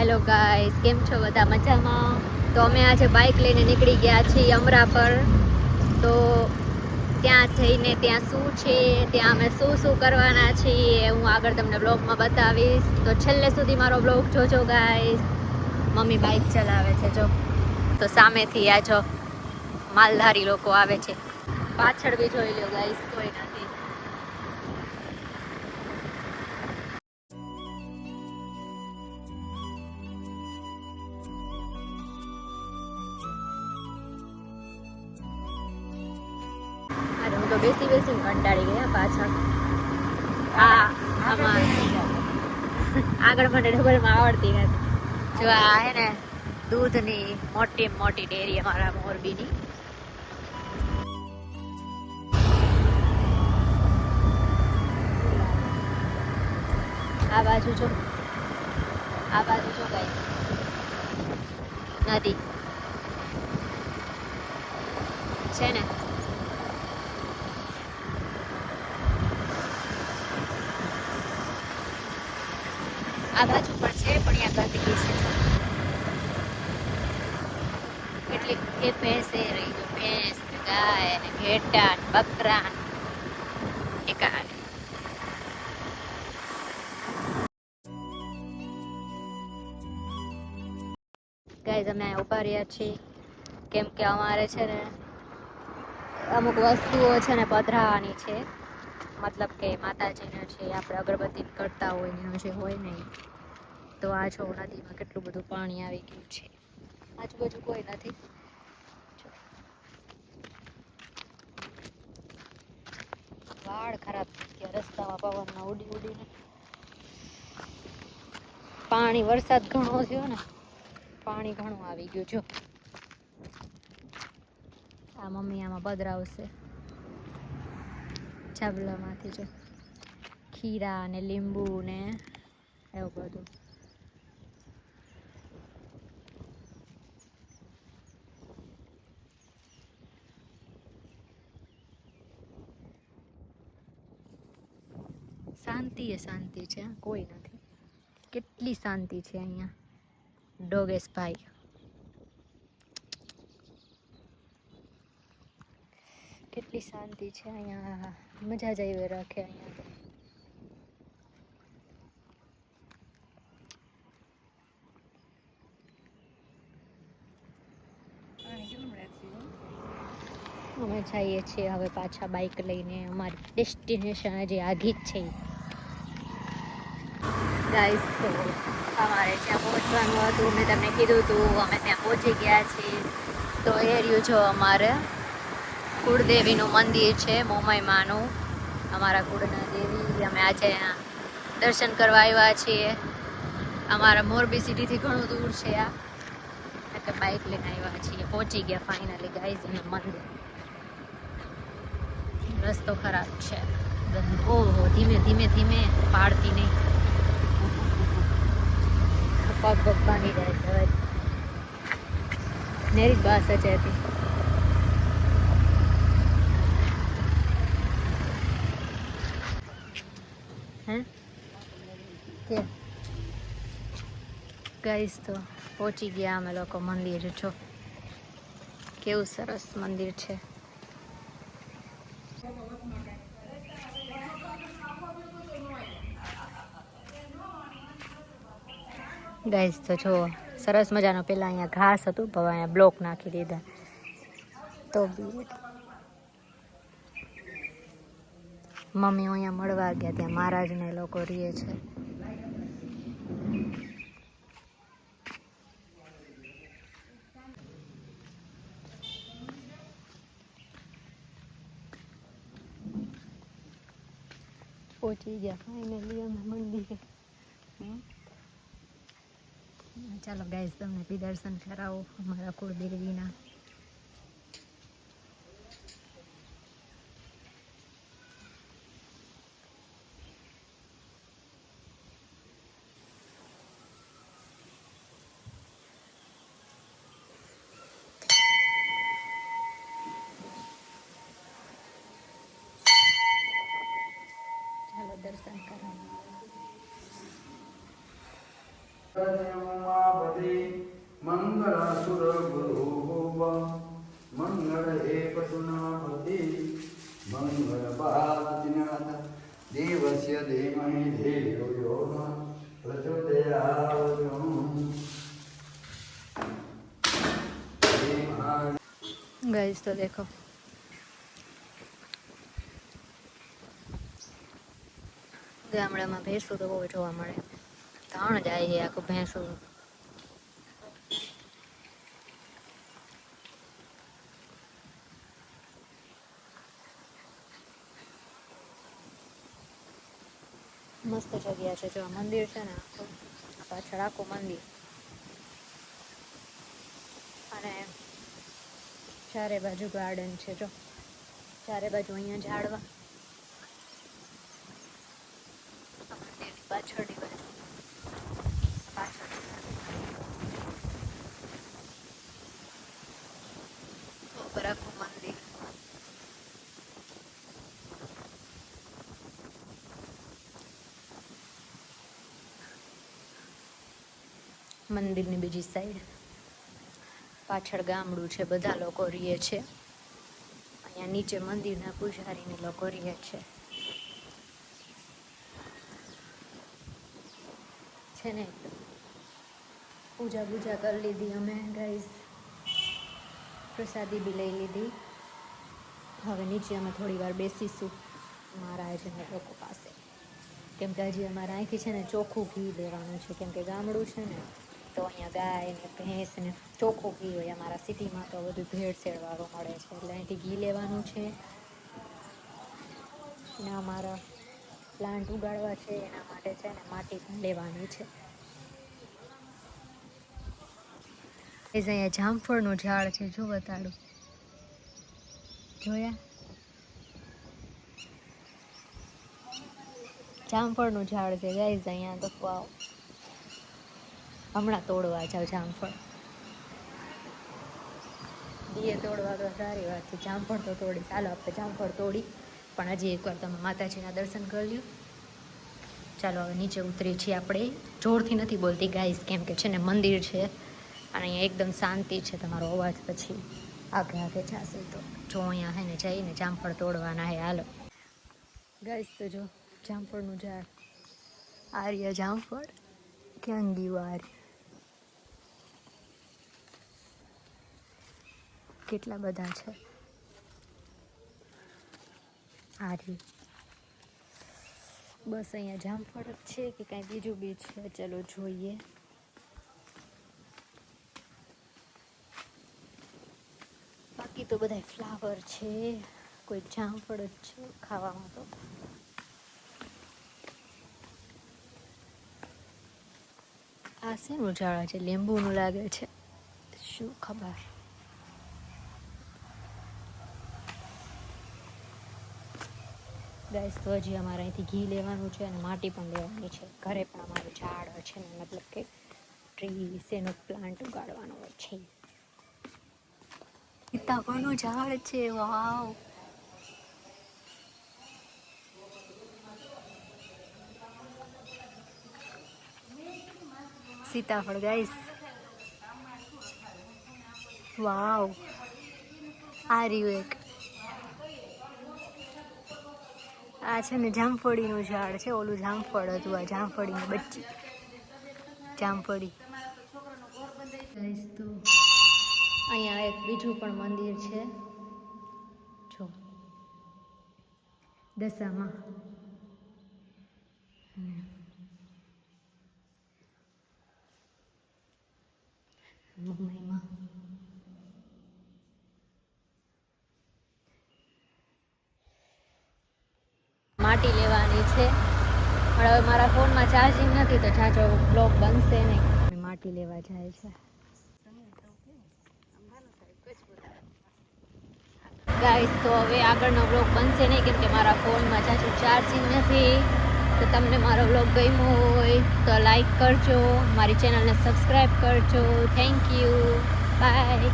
Hello guys, કેમ છો બધા? મજામાં? તો અમે આજે બાઇક લઈને નીકળી ગયા છીએ અમરા પર. તો ત્યાં જઈને ત્યાં શું છે, ત્યાં અમે શું કરવાના છીએ હું આગળ તમને બ્લોગમાં બતાવીશ. તો છેલ્લે સુધી મારો બ્લોગ જોજો ગાઈસ. મમ્મી બાઇક ચલાવે છે જો. તો સામેથી આ જો માલધારી લોકો આવે છે. પાછળ બી જોઈ લો ગાઈસ, કોઈ નથી. અરે હું તો બેસી કંટાળી ગયા પાછળ. આગળ મને ડબલમાં આવડતી નથી. જો આ હે ને દૂધની મોટી મોટી ડેરી અમારા મોરબીની. આ બાજુ જો કઈ નદી છે ને. આ બાજુ પણ છે, પણ ત્યાં ગંદકી છે. એટલે કે ભેંસે રહી જો, ભેંસ ગાય ને ઘેટા ને બકરા એકાદ. ગાઈઝ અમે ઉભા રહ્યા છીએ કેમ કે અમારે છે ને અમુક વસ્તુઓ છે ને પધરાવાની છે. મતલબ કે માતાજીને છે આપણે અગરબત્તી કરતા હોય ને જે હોય ને. તો આ જો નદીમાં કેટલું બધું પાણી આવી ગયું છે. આજુબાજુ કોઈ નથી. વાળ ખરાબ થઈ ગયા રસ્તામાં પવનમાં ઉડી ઉડીને. પાણી વરસાદ ઘણો થયો ને, પાણી ઘણું આવી ગયું જો. આ મમ્મી આમાં પધરાવશે ચાવલામાંથી જો. ખીરા ને લીંબુ ને એવું બધું. શાંતિ એ શાંતિ છે, કોઈ નથી. કેટલી શાંતિ છે અહીંયા ડોગેશભાઈ. કેટલી શાંતિ છે અહીંયા, મજા જ આવી રાખે અહીંયા. અમે જઈએ છીએ હવે પાછા બાઇક લઈને. અમારી ડેસ્ટિનેશન હજી આઘી જ છે ગાઈસ. તો અમારે જ્યાં પહોંચવાનું હતું મેં તમને કીધું હતું, અમે ત્યાં પહોંચી ગયા છીએ. તો એ રહ્યું જો અમારે કુળદેવીનું મંદિર છે, મોમાઈમાનું, અમારા કુળના દેવી. અમે આજે દર્શન કરવા આવ્યા છીએ. અમારા મોરબી સિટીથી ઘણું દૂર છે આ, એટલે બાઇક લઈને આવ્યા છીએ. પહોંચી ગયા ફાઇનલી ગાઈઝ એનું મંદિર. રસ્તો ખરાબ છે. ઓહો, ધીમે ધીમે ધીમે, પાડતી નહીં. પગ ભાંગી જાય છે હવે. નેરી બાસ જ હતી. હે કે ગાઈસ તો પહોંચી ગયા અમે લોકો મંદિર. જો કેવું સરસ મંદિર છે. ગાઈસ તો જો સરસ મજાનો પેલા અહીંયા ઘાસ હતું, હવે અહીંયા બ્લોક નાખી દીધા. તો બી મમ્મી અહીંયા મળવા ગયા, ત્યાં મહારાજને લોકો રહે છે. પહોંચી ગયા ફાઇનલી અમે મંદિરે. ચાલો ગાઈસ તમને બી દર્શન કરાવો અમારા કુળદેવીના. ચાલો દર્શન કરાવો. મંગળાસુર ગુરુ મંગળ એક સુનાપતિ મંગળ બાદનાથ દેવસ્ય દેમહે દેવો યોગ પ્રચોદયાત गाइस तो देखो गामडाમાં ભેંસું તો બહુ જોવા મળે. ત્રણ જાય છે આખું ભેંસું. મસ્ત જગ્યા છે. જો મંદિર છે ને આખું, પાછળ આખું મંદિર અને ચારે બાજુ ગાર્ડન છે. જો ચારે બાજુ અહીંયા ઝાડવા, મંદિરની પાછળની બાજુ ઉપર આખું મંદિર. મંદિરની બીજી સાઈડ પાછળ ગામડું છે, બધા લોકો રહે છે. અહીંયા નીચે મંદિરના પૂજારીને લોકો રહે છે. છે ને પૂજા કરી લીધી અમે ગાઈસ, પ્રસાદી બી લઈ લીધી. હવે નીચે અમે થોડી વાર બેસીશું મહારાજના લોકો પાસે, કેમ કે હજી અમારા અહીંથી છે ને ચોખ્ખું ઘી લેવાનું છે, કેમ કે ગામડું છે ને તો અહીંયા ગાય ને ભેંસ ને ચોખ્ખું ઘી હોય. અમારા સિટીમાં તો બધું ભેળસેળવાળું મળે છે, એટલે અહીંથી ઘી લેવાનું છે. ને અમારા પ્લાન્ટ ઉગાડવા છે એના માટે છે ને માટી પણ લેવાની છે. અહીંયા જામફળનું ઝાડ છે, જો બતાડું, જોયા? જામફળનું ઝાડ છે ગાઈઝ અહીંયા તો. વાવ, હમણાં તોડવા જાવ જામફળ. દીએ તોડવા તો સારી વાત છે, જામફળ તો તોડી. ચાલો આપણે જામફળ તોડી, પણ હજી એકવાર તમે માતાજીના દર્શન કરી લ્યો. ચાલો હવે નીચે ઉતરીએ છીએ આપણે. જોરથી નથી બોલતી ગાઈઝ, કેમ કે છે ને મંદિર છે અને અહીંયા એકદમ શાંતિ છે. તમારો અવાજ પછી આગે જશે તો જો અહીંયા હે ને જઈને જામફળ તોડવાના હે. હાલો ગાઈઝ, તો જો જામફળનું ઝાડ, આર્ય જામફળ. ક્યાં ગયું આર્ય? કેટલા બધા છે આર્ય. બસ અહીંયા જામફળ જ છે કે કાંઈ બીજું બી છે? ચલો જોઈએ. બાકી તો બધા ફ્લાવર છે, કોઈ જામફળ જ છે ખાવામાં. તો આ શેનું ઝાડ છે? લીંબુનું લાગે છે, શું ખબર. ગાઈસ તો હજી અમારે અહીંથી ઘી લેવાનું છે અને માટી પણ લેવાની છે. ઘરે પણ અમારું ઝાડ છે ને, મતલબ કે ટ્રીસ એનો પ્લાન્ટ ઉગાડવાનો છે. સીતાફળનું ઝાડ છે, વાવ. સીતાફળ ગાઈસ, વાવ. આ રહ્યું એક. આ છે ને જામફળીનું ઝાડ છે. ઓલું જામફળ હતું, આ જામફળીની બચ્ચી જામફળી. તો અહીંયા એક બીજું પણ મંદિર છે, જો દશામાં. મુંબઈમાં માટી લેવાની છે, પણ હવે મારા ફોનમાં ચાર્જિંગ નથી તો જાજો બ્લોગ બનશે નહીં. માટી લેવા જાય છે ગાઈસ. તો હવે આગળનો બ્લોગ બનશે નહીં, કેમ કે મારા ફોનમાં જાજુ ચાર્જિંગ નથી. તો તમને મારો બ્લોગ ગમ્યો હોય તો લાઈક કરજો, મારી ચેનલને સબસ્ક્રાઈબ કરજો. Thank you, by.